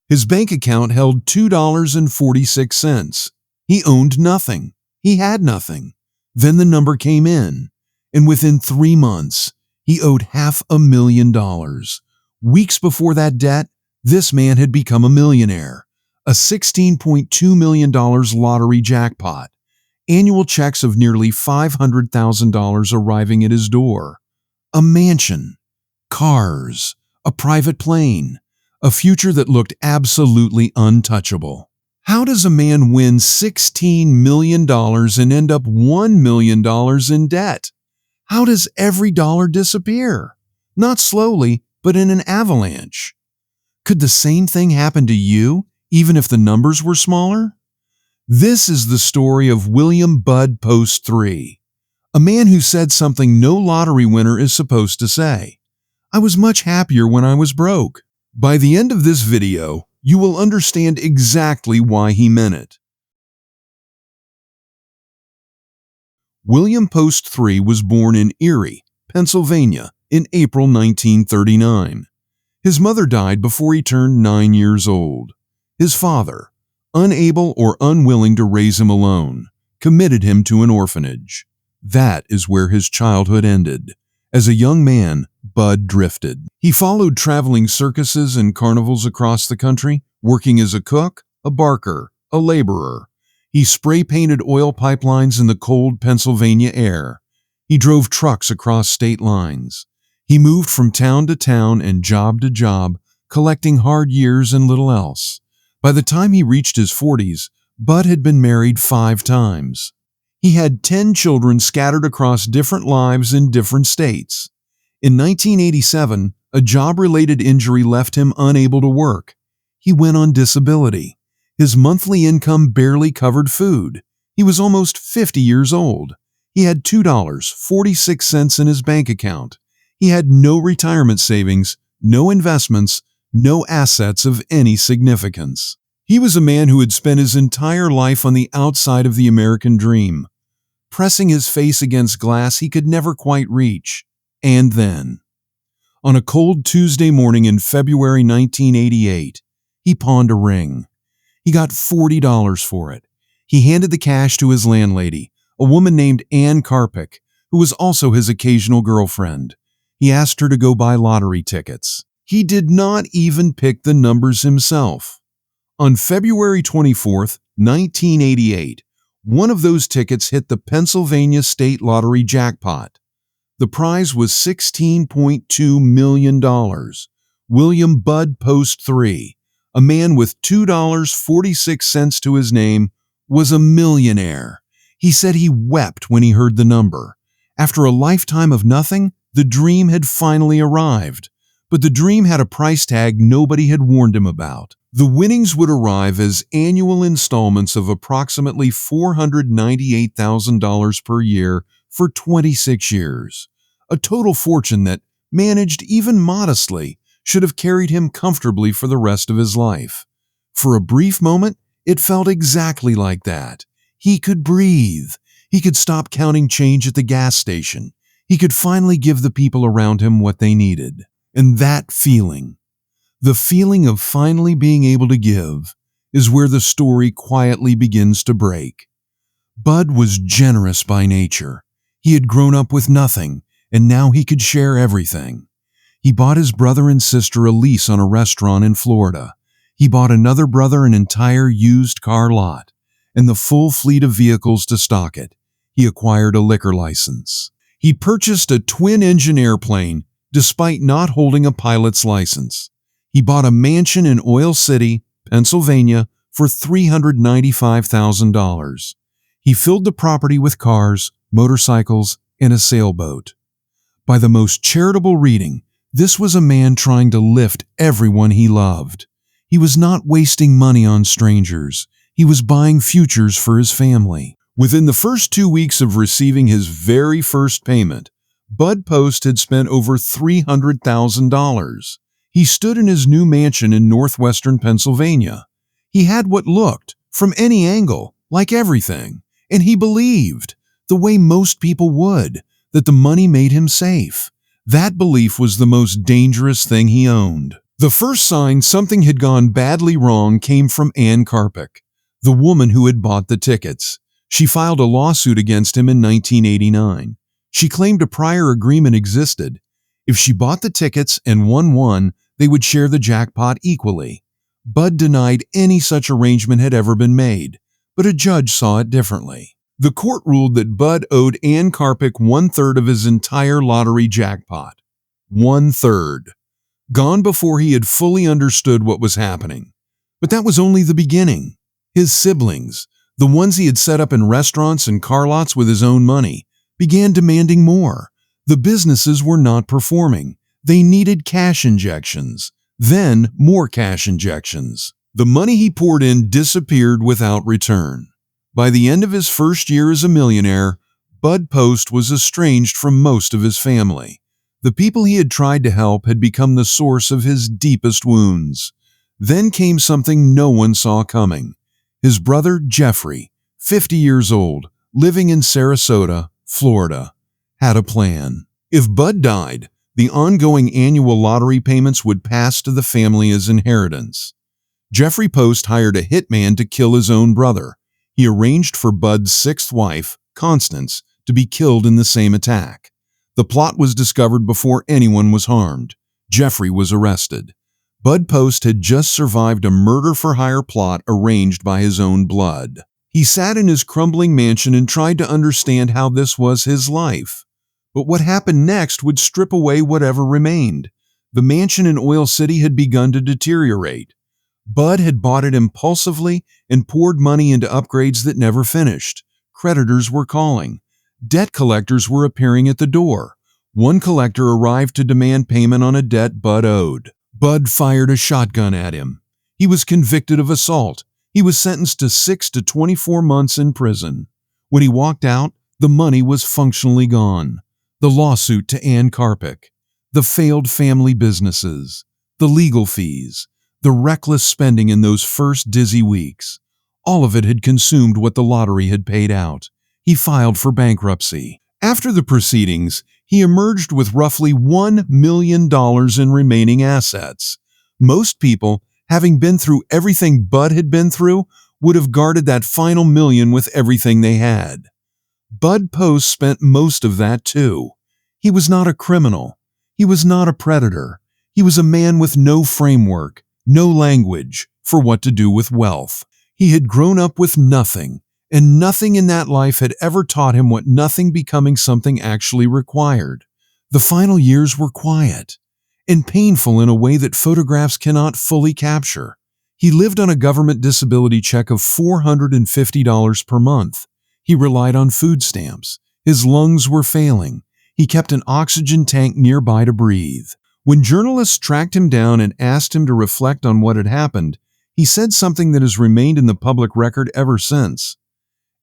His bank account held $2.46. He owned nothing. He had nothing. Then the number came in, and within 3 months, he owed $500,000. Weeks before that debt, this man had become a millionaire. A $16.2 million lottery jackpot. Annual checks of nearly $500,000 arriving at his door. A mansion. Cars. A private plane. A future that looked absolutely untouchable. How does a man win $16 million and end up $1 million in debt? How does every dollar disappear? Not slowly, but in an avalanche. Could the same thing happen to you, even if the numbers were smaller? This is the story of William Bud Post III, a man who said something no lottery winner is supposed to say. I was much happier when I was broke. By the end of this video, you will understand exactly why he meant it. William Post III was born in Erie, Pennsylvania, in April 1939. His mother died before he turned 9 years old. His father, unable or unwilling to raise him alone, committed him to an orphanage. That is where his childhood ended. As a young man, Bud drifted. He followed traveling circuses and carnivals across the country, working as a cook, a barker, a laborer. He spray-painted oil pipelines in the cold Pennsylvania air. He drove trucks across state lines. He moved from town to town and job to job, collecting hard years and little else. By the time he reached his 40s, Bud had been married 5 times. He had 10 children scattered across different lives in different states. In 1987, a job-related injury left him unable to work. He went on disability. His monthly income barely covered food. He was almost 50 years old. He had $2.46 in his bank account. He had no retirement savings, no investments, no assets of any significance. He was a man who had spent his entire life on the outside of the American dream, pressing his face against glass he could never quite reach. And then, on a cold Tuesday morning in February 1988, he pawned a ring. He got $40 for it. He handed the cash to his landlady, a woman named Ann Karpick, who was also his occasional girlfriend. He asked her to go buy lottery tickets. He did not even pick the numbers himself. On February 24, 1988, one of those tickets hit the Pennsylvania State Lottery jackpot. The prize was $16.2 million. William Bud Post III, a man with $2.46 to his name, was a millionaire. He said he wept when he heard the number. After a lifetime of nothing, the dream had finally arrived. But the dream had a price tag nobody had warned him about. The winnings would arrive as annual installments of approximately $498,000 per year for 26 years. A total fortune that, managed even modestly, should have carried him comfortably for the rest of his life. For a brief moment, it felt exactly like that. He could breathe. He could stop counting change at the gas station. He could finally give the people around him what they needed. And that feeling, the feeling of finally being able to give, is where the story quietly begins to break. Bud was generous by nature. He had grown up with nothing, and now he could share everything. He bought his brother and sister a lease on a restaurant in Florida. He bought another brother an entire used car lot, and the full fleet of vehicles to stock it. He acquired a liquor license. He purchased a twin-engine airplane, despite not holding a pilot's license. He bought a mansion in Oil City, Pennsylvania, for $395,000. He filled the property with cars, motorcycles, and a sailboat. By the most charitable reading, this was a man trying to lift everyone he loved. He was not wasting money on strangers. He was buying futures for his family. Within the first 2 weeks of receiving his very first payment, Bud Post had spent over $300,000. He stood in his new mansion in northwestern Pennsylvania. He had what looked, from any angle, like everything, and he believed, the way most people would, that the money made him safe. That belief was the most dangerous thing he owned. The first sign something had gone badly wrong came from Ann Karpik, the woman who had bought the tickets. She filed a lawsuit against him in 1989. She claimed a prior agreement existed. If she bought the tickets and won one, they would share the jackpot equally. Bud denied any such arrangement had ever been made, but a judge saw it differently. The court ruled that Bud owed Ann Karpik 1/3 of his entire lottery jackpot. 1/3. Gone before he had fully understood what was happening. But that was only the beginning. His siblings, the ones he had set up in restaurants and car lots with his own money, began demanding more. The businesses were not performing. They needed cash injections. Then more cash injections. The money he poured in disappeared without return. By the end of his first year as a millionaire, Bud Post was estranged from most of his family. The people he had tried to help had become the source of his deepest wounds. Then came something no one saw coming. His brother, Jeffrey, 50 years old, living in Sarasota, Florida, had a plan. If Bud died, the ongoing annual lottery payments would pass to the family as inheritance. Jeffrey Post hired a hitman to kill his own brother. He arranged for Bud's sixth wife, Constance, to be killed in the same attack. The plot was discovered before anyone was harmed. Jeffrey was arrested. Bud Post had just survived a murder-for-hire plot arranged by his own blood. He sat in his crumbling mansion and tried to understand how this was his life. But what happened next would strip away whatever remained. The mansion in Oil City had begun to deteriorate. Bud had bought it impulsively and poured money into upgrades that never finished. Creditors were calling. Debt collectors were appearing at the door. One collector arrived to demand payment on a debt Bud owed. Bud fired a shotgun at him. He was convicted of assault. He was sentenced to 6 to 24 months in prison. When he walked out, the money was functionally gone. The lawsuit to Ann Karpik, the failed family businesses, the legal fees, the reckless spending in those first dizzy weeks. All of it had consumed what the lottery had paid out. He filed for bankruptcy. After the proceedings, he emerged with roughly $1 million in remaining assets. Most people, having been through everything Bud had been through, would have guarded that final million with everything they had. Bud Post spent most of that too. He was not a criminal. He was not a predator. He was a man with no framework, no language for what to do with wealth. He had grown up with nothing, and nothing in that life had ever taught him what nothing becoming something actually required. The final years were quiet and painful in a way that photographs cannot fully capture. He lived on a government disability check of $450 per month. He relied on food stamps. His lungs were failing. He kept an oxygen tank nearby to breathe. When journalists tracked him down and asked him to reflect on what had happened, he said something that has remained in the public record ever since.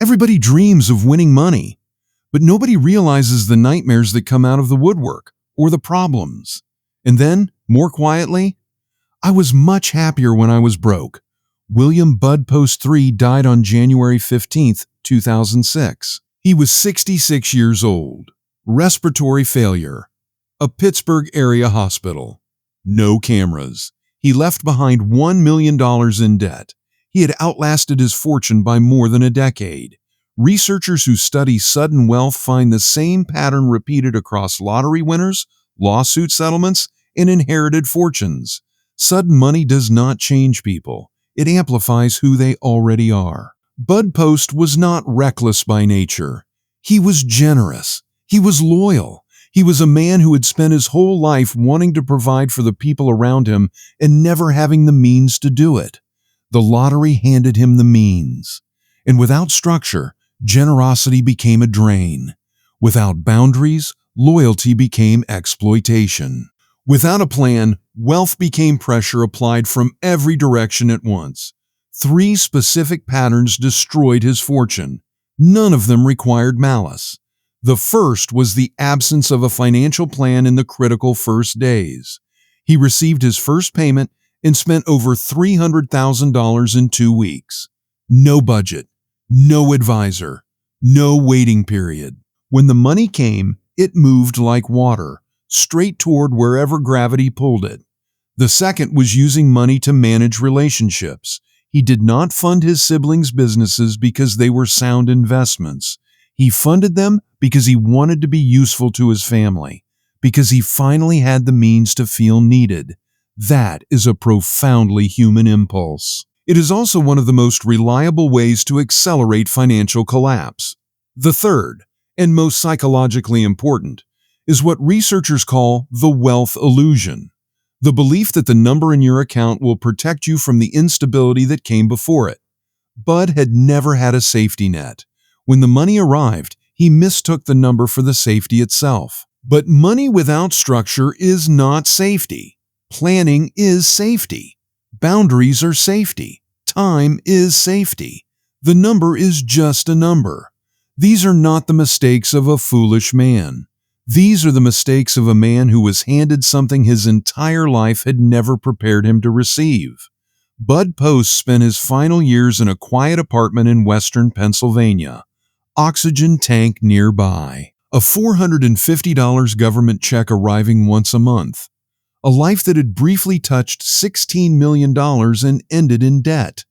Everybody dreams of winning money, but nobody realizes the nightmares that come out of the woodwork or the problems. And then, more quietly, I was much happier when I was broke. William Bud Post III died on January 15, 2006. He was 66 years old. Respiratory failure. A Pittsburgh area hospital. No cameras. He left behind $1 million in debt. He had outlasted his fortune by more than a decade. Researchers who study sudden wealth find the same pattern repeated across lottery winners, lawsuit settlements, and inherited fortunes. Sudden money does not change people. It amplifies who they already are. Bud Post was not reckless by nature. He was generous. He was loyal. He was a man who had spent his whole life wanting to provide for the people around him and never having the means to do it. The lottery handed him the means. And without structure, generosity became a drain. Without boundaries, loyalty became exploitation. Without a plan, wealth became pressure applied from every direction at once. 3 specific patterns destroyed his fortune. None of them required malice. The first was the absence of a financial plan in the critical first days. He received his first payment and spent over $300,000 in 2 weeks. No budget, no advisor, no waiting period. When the money came, it moved like water, straight toward wherever gravity pulled it. The second was using money to manage relationships. He did not fund his siblings' businesses because they were sound investments. He funded them because he wanted to be useful to his family, because he finally had the means to feel needed. That is a profoundly human impulse. It is also one of the most reliable ways to accelerate financial collapse. The third, and most psychologically important, is what researchers call the wealth illusion. The belief that the number in your account will protect you from the instability that came before it. Bud had never had a safety net. When the money arrived, he mistook the number for the safety itself. But money without structure is not safety. Planning is safety. Boundaries are safety. Time is safety. The number is just a number. These are not the mistakes of a foolish man. These are the mistakes of a man who was handed something his entire life had never prepared him to receive. Bud Post spent his final years in a quiet apartment in western Pennsylvania. Oxygen tank nearby. A $450 government check arriving once a month. A life that had briefly touched $16 million and ended in debt.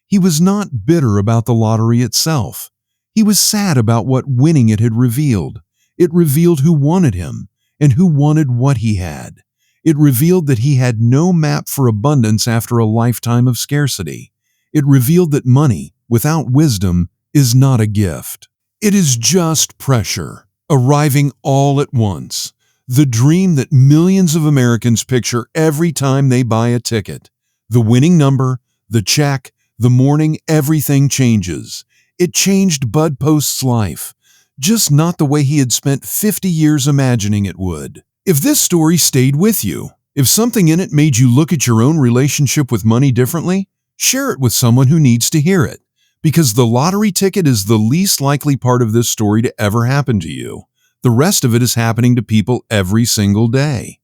He was not bitter about the lottery itself. He was sad about what winning it had revealed. It revealed who wanted him and who wanted what he had. It revealed that he had no map for abundance after a lifetime of scarcity. It revealed that money, without wisdom, is not a gift. It is just pressure, arriving all at once. The dream that millions of Americans picture every time they buy a ticket. The winning number, the check, the morning everything changes. It changed Bud Post's life, just not the way he had spent 50 years imagining it would. If this story stayed with you, if something in it made you look at your own relationship with money differently, share it with someone who needs to hear it. Because the lottery ticket is the least likely part of this story to ever happen to you. The rest of it is happening to people every single day.